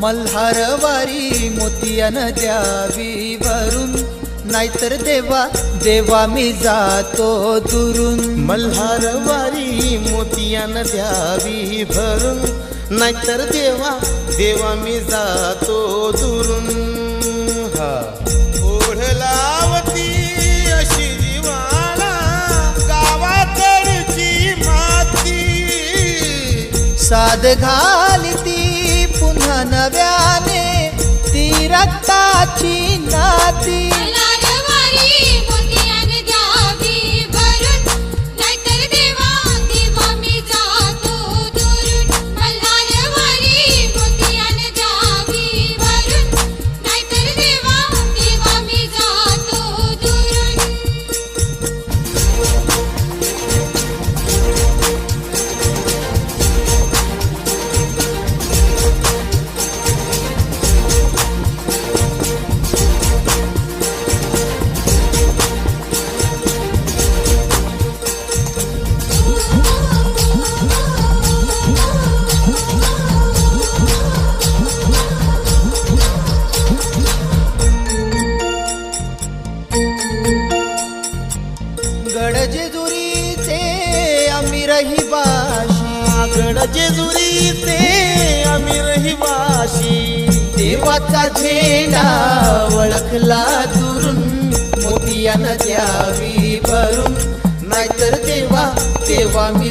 मल्हारवारी मोतियान द्यावी भरून, नाहीतर देवा देवा मी जातो दुरून. मल्हारवारी मोतियान द्यावी भरून, नाहीतर देवा देवा मी जातो दुरून. हा ओढलावती अशी जीवाला गावाकडची माती, साध घालिती पुन्हा नव्याने ती रक्ताची नाती. गडजेजुरीचे आम्ही रहिवाशी, गडजेजुरीचे आम्ही रहिवाशी. देवाचा झेंडा वळखला दुरून, मोतियान द्यावी भरून, नाहीतर देवा देवा मी